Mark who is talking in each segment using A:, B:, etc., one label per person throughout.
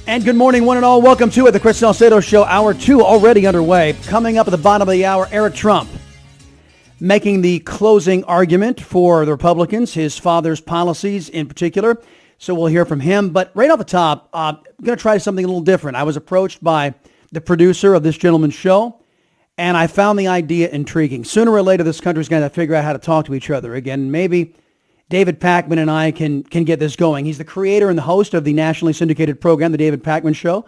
A: And good morning, one and all. Welcome to it, the Chris Salcedo Show. Hour 2 already underway. Coming up at the bottom of the hour, Eric Trump making the closing argument for the Republicans, his father's policies in particular. So we'll hear from him. But right off the top, I'm going to try something a little different. I was approached by the producer of this gentleman's show, and I found the idea intriguing. Sooner or later, this country's going to figure out how to talk to each other again. Maybe David Pakman and I can get this going. He's the creator and the host of the nationally syndicated program, The David Pakman Show.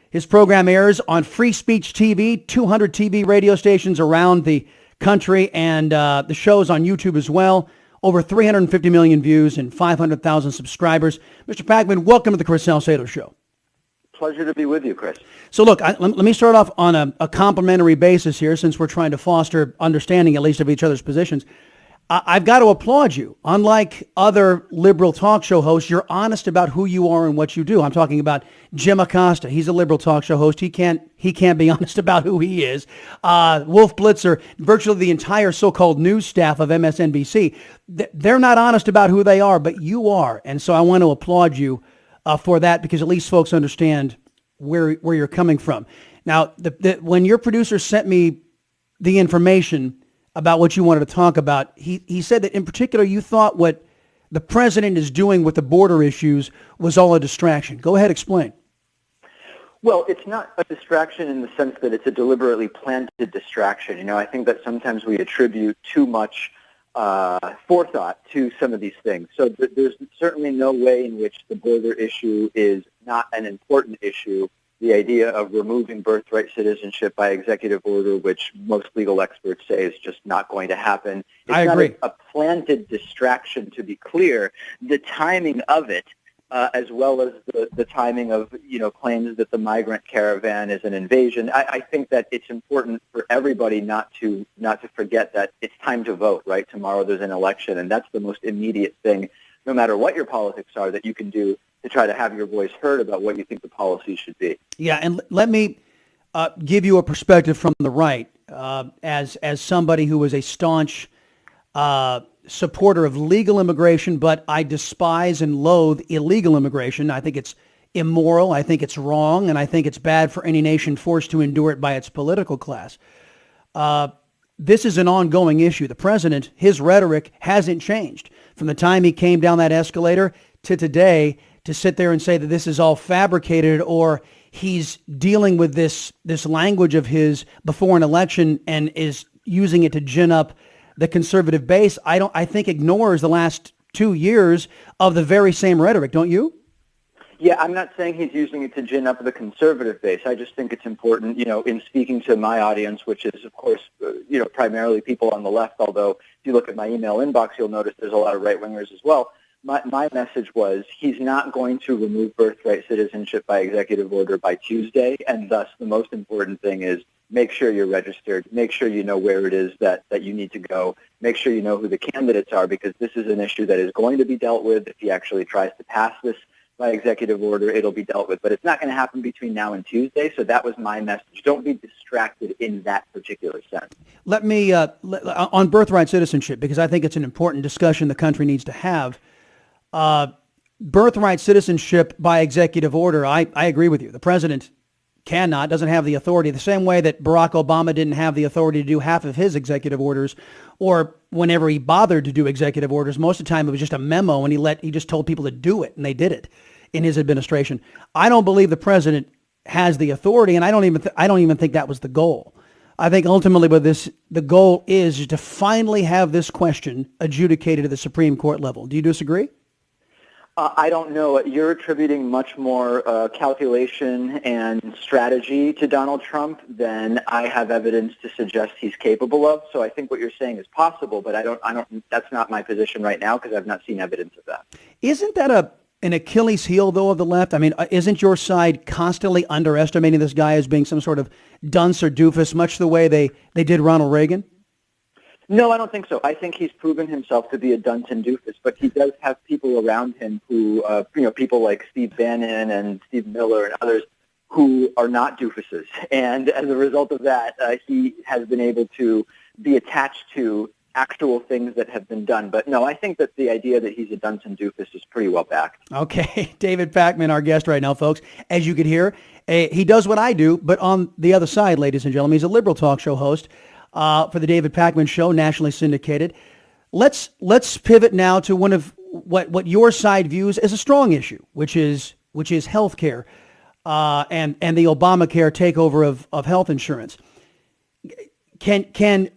A: His program airs on Free Speech TV, 200 TV radio stations around the country, and the show's on YouTube as well. Over 350 million views and 500,000 subscribers. Mr. Pakman, welcome to the Chris Salcedo Show.
B: Pleasure to be with you, Chris.
A: So look, let me start off on a complimentary basis here, since we're trying to foster understanding, at least, of each other's positions. I've got to applaud you. Unlike other liberal talk show hosts, you're honest about who you are and what you do. I'm talking about Jim Acosta. He's a liberal talk show host. He can't be honest about who he is. Wolf Blitzer, virtually the entire so-called news staff of MSNBC, they're not honest about who they are, but you are. And so I want to applaud you for that, because at least folks understand where you're coming from. Now, when your producer sent me the information about what you wanted to talk about, he said that in particular you thought what the president is doing with the border issues was all a distraction. Go ahead, explain.
B: Well, it's not a distraction in the sense that it's a deliberately planted distraction. You know, I think that sometimes we attribute too much forethought to some of these things. So there's certainly no way in which the border issue is not an important issue. The idea of removing birthright citizenship by executive order, which most legal experts say is just not going to happen.
A: I agree.
B: It's not a planted distraction, to be clear. The timing of it, as well as the timing of, claims that the migrant caravan is an invasion, I think that it's important for everybody not to forget that it's time to vote, right? Tomorrow there's an election, and that's the most immediate thing, no matter what your politics are, that you can do to try to have your voice heard about what you think the policy should be.
A: Yeah, and let me give you a perspective from the right, as somebody who was a staunch supporter of legal immigration, but I despise and loathe illegal immigration. I think it's immoral, I think it's wrong, and I think it's bad for any nation forced to endure it by its political class. This is an ongoing issue. The president, his rhetoric hasn't changed from the time he came down that escalator to today, to sit there and say that this is all fabricated, or he's dealing with this language of his before an election and is using it to gin up the conservative base, I think ignores the last 2 years of the very same rhetoric, don't you?
B: Yeah, I'm not saying he's using it to gin up the conservative base. I just think it's important, in speaking to my audience, which is, of course, primarily people on the left, although if you look at my email inbox, you'll notice there's a lot of right-wingers as well. My message was he's not going to remove birthright citizenship by executive order by Tuesday, and thus the most important thing is make sure you're registered, make sure you know where it is that you need to go, make sure you know who the candidates are, because this is an issue that is going to be dealt with. If he actually tries to pass this by executive order, it'll be dealt with. But it's not going to happen between now and Tuesday, so that was my message. Don't be distracted in that particular sense.
A: Let me, on birthright citizenship, because I think it's an important discussion the country needs to have. Birthright citizenship by executive order, I agree with you. The president doesn't have the authority, the same way that Barack Obama didn't have the authority to do half of his executive orders, or whenever he bothered to do executive orders. Most of the time it was just a memo, and he just told people to do it, and they did it in his administration. I don't believe the president has the authority, and I don't even think that was the goal. I think ultimately with this, the goal is to finally have this question adjudicated at the Supreme Court level. Do you disagree?
B: I don't know. You're attributing much more calculation and strategy to Donald Trump than I have evidence to suggest he's capable of. So I think what you're saying is possible, but I don't. That's not my position right now, because I've not seen evidence of that.
A: Isn't that an Achilles heel, though, of the left? I mean, isn't your side constantly underestimating this guy as being some sort of dunce or doofus, much the way they did Ronald Reagan?
B: No, I don't think so. I think he's proven himself to be a dunce and doofus, but he does have people around him who, people like Steve Bannon and Steve Miller and others who are not doofuses. And as a result of that, he has been able to be attached to actual things that have been done. But no, I think that the idea that he's a dunce and doofus is pretty well backed.
A: Okay, David Pakman, our guest right now, folks. As you could hear, he does what I do, but on the other side, ladies and gentlemen, he's a liberal talk show host for the David Pakman Show, nationally syndicated. Let's pivot now to one of what your side views as a strong issue, which is health care and the Obamacare takeover of health insurance. Can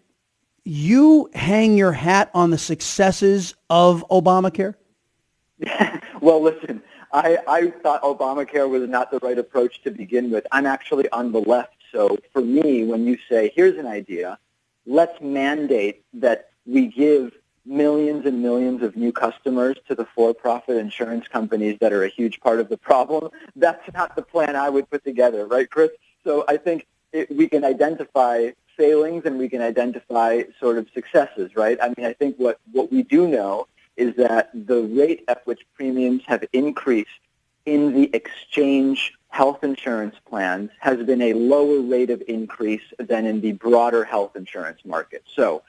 A: you hang your hat on the successes of Obamacare?
B: Well, listen, I thought Obamacare was not the right approach to begin with. I'm actually on the left. So for me, when you say, here's an idea, let's mandate that we give millions and millions of new customers to the for-profit insurance companies that are a huge part of the problem, that's not the plan I would put together, right, Chris? So I think we can identify failings and we can identify sort of successes, right? I mean, I think what we do know is that the rate at which premiums have increased in the exchange health insurance plans has been a lower rate of increase than in the broader health insurance market. So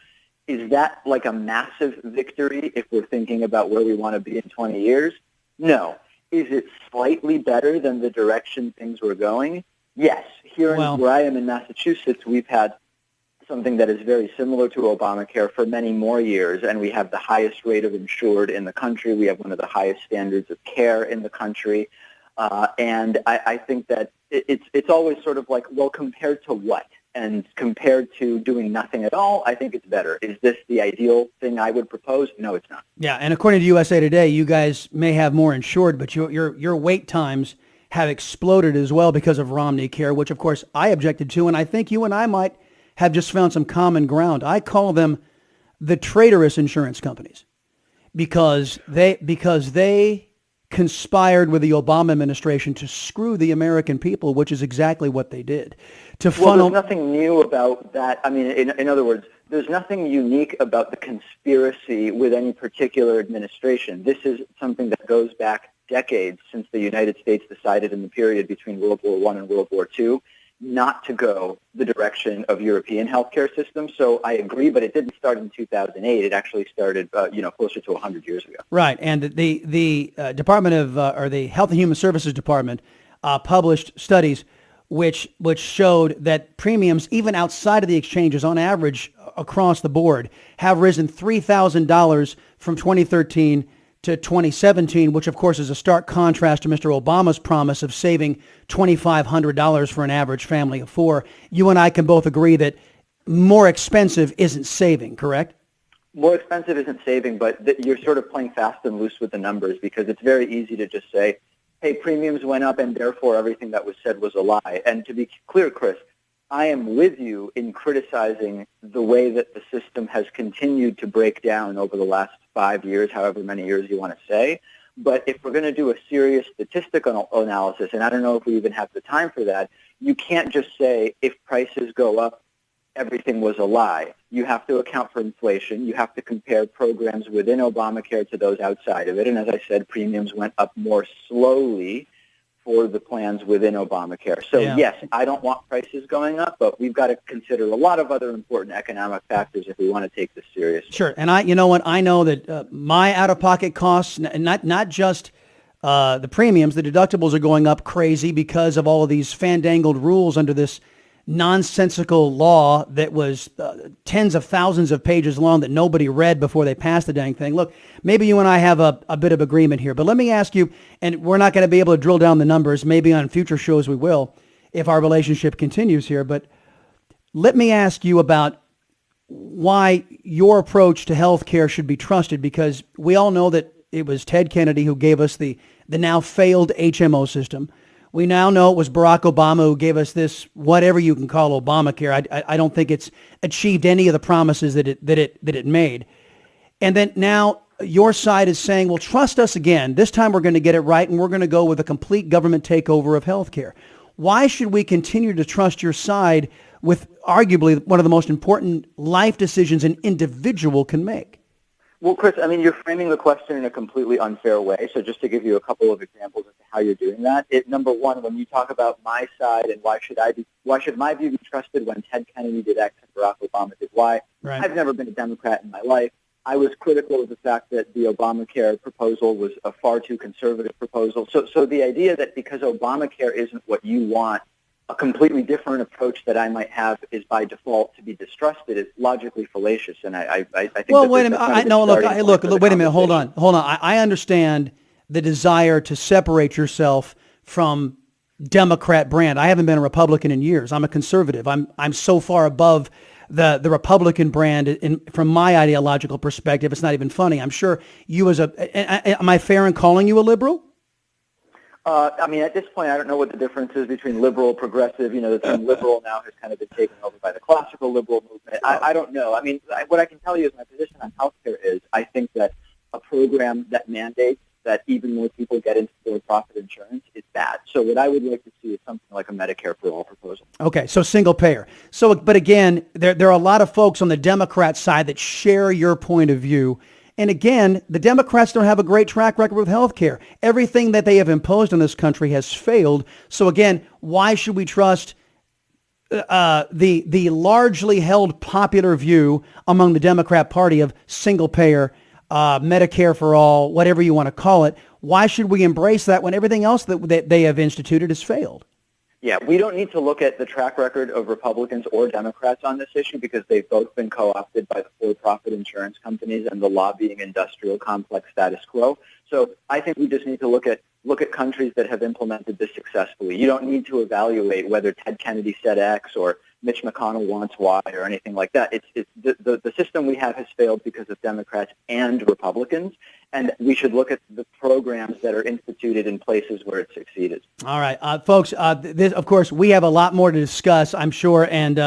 B: is that like a massive victory if we're thinking about where we want to be in 20 years? No. Is it slightly better than the direction things were going? Yes. Here where I am in Massachusetts, we've had something that is very similar to Obamacare for many more years, and we have the highest rate of insured in the country. We have one of the highest standards of care in the country. And I think that it's always sort of like, well, compared to what? And compared to doing nothing at all, I think it's better. Is this the ideal thing I would propose? No, it's not.
A: Yeah, and according to USA Today, you guys may have more insured, but your wait times have exploded as well because of Romney Care, which, of course, I objected to, and I think you and I might have just found some common ground. I call them the traitorous insurance companies because they conspired with the Obama administration to screw the American people, which is exactly what they did.
B: Well, there's nothing new about that. I mean, in other words, there's nothing unique about the conspiracy with any particular administration. This is something that goes back decades since the United States decided in the period between World War I and World War II not to go the direction of European healthcare systems. So I agree, but it didn't start in 2008. It actually started, closer to 100 years ago.
A: Right, and the Department of or the Health and Human Services Department published studies which showed that premiums, even outside of the exchanges, on average across the board, have risen $3,000 from 2013 to 2017, which of course is a stark contrast to Mr. Obama's promise of saving $2,500 for an average family of four. You and I can both agree that more expensive isn't saving, correct?
B: More expensive isn't saving, but you're sort of playing fast and loose with the numbers because it's very easy to just say, hey, premiums went up and therefore everything that was said was a lie. And to be clear, Chris, I am with you in criticizing the way that the system has continued to break down over the last 5 years, however many years you want to say. But if we're going to do a serious statistical analysis, and I don't know if we even have the time for that, you can't just say if prices go up, everything was a lie. You have to account for inflation. You have to compare programs within Obamacare to those outside of it. And as I said, premiums went up more slowly for the plans within Obamacare. So yes, I don't want prices going up, but we've got to consider a lot of other important economic factors if we want to take this seriously.
A: Sure, and I know that my out-of-pocket costs, not just the premiums, the deductibles are going up crazy because of all of these fandangled rules under this nonsensical law that was tens of thousands of pages long that nobody read before they passed the dang thing. Look, maybe you and I have a bit of agreement here, but let me ask you, and we're not going to be able to drill down the numbers, maybe on future shows we will, if our relationship continues here, but let me ask you about why your approach to health care should be trusted, because we all know that it was Ted Kennedy who gave us the now failed HMO system. We now know it was Barack Obama who gave us this, whatever you can call Obamacare. I don't think it's achieved any of the promises that it made. And then now your side is saying, well, trust us again. This time we're going to get it right, and we're going to go with a complete government takeover of healthcare. Why should we continue to trust your side with arguably one of the most important life decisions an individual can make?
B: Well, Chris, I mean, you're framing the question in a completely unfair way. So just to give you a couple of examples as to how you're doing that, number one, when you talk about my side and why should my view be trusted when Ted Kennedy did X and Barack Obama did Y?
A: Right.
B: I've never been a Democrat in my life. I was critical of the fact that the Obamacare proposal was a far too conservative proposal. So the idea that because Obamacare isn't what you want, a completely different approach that I might have is by default to be distrusted is logically fallacious, and I think.
A: Well, wait a minute. Look. Wait a minute. Hold on. I understand the desire to separate yourself from Democrat brand. I haven't been a Republican in years. I'm a conservative. I'm so far above the Republican brand from my ideological perspective. It's not even funny. I'm sure you am I fair in calling you a liberal?
B: I mean, at this point, I don't know what the difference is between liberal, progressive. You know, the term liberal now has kind of been taken over by the classical liberal movement. I don't know. I mean, what I can tell you is my position on healthcare is I think that a program that mandates that even more people get into for-profit insurance is bad. So what I would like to see is something like a Medicare for all proposal. Okay,
A: so single payer. So, but again, there are a lot of folks on the Democrat side that share your point of view. And again, the Democrats don't have a great track record with health care. Everything that they have imposed on this country has failed. So again, why should we trust the largely held popular view among the Democrat Party of single payer, Medicare for all, whatever you want to call it? Why should we embrace that when everything else that they have instituted has failed?
B: Yeah, we don't need to look at the track record of Republicans or Democrats on this issue because they've both been co-opted by the for-profit insurance companies and the lobbying industrial complex status quo. So I think we just need to look at countries that have implemented this successfully. You don't need to evaluate whether Ted Kennedy said X or Mitch McConnell wants Y or anything like that. The system we have has failed because of Democrats and Republicans, and we should look at the programs that are instituted in places where it succeeded.
A: All right, folks, of course, we have a lot more to discuss, I'm sure, and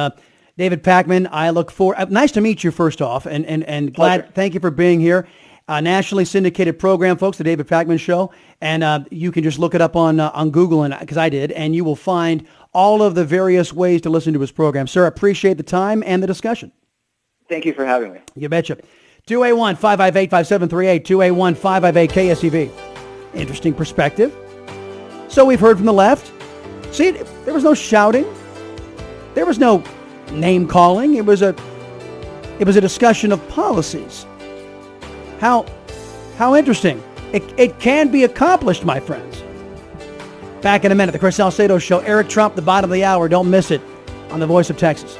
A: David Pakman, I look forward. Nice to meet you, first off, and glad. Thank you for being here. Nationally syndicated program, folks, the David Pakman Show, and you can just look it up on Google, and because I did, and you will find all of the various ways to listen to his program. Sir, I appreciate the time and the discussion.
B: Thank you for having me.
A: You betcha. 281-558-5738, 281-558-KSEV. Interesting perspective. So we've heard from the left. See, there was no shouting. There was no name calling. It was a discussion of policies. How interesting. It can be accomplished, my friends. Back in a minute, the Chris Salcedo Show. Eric Trump, the bottom of the hour. Don't miss it on the Voice of Texas.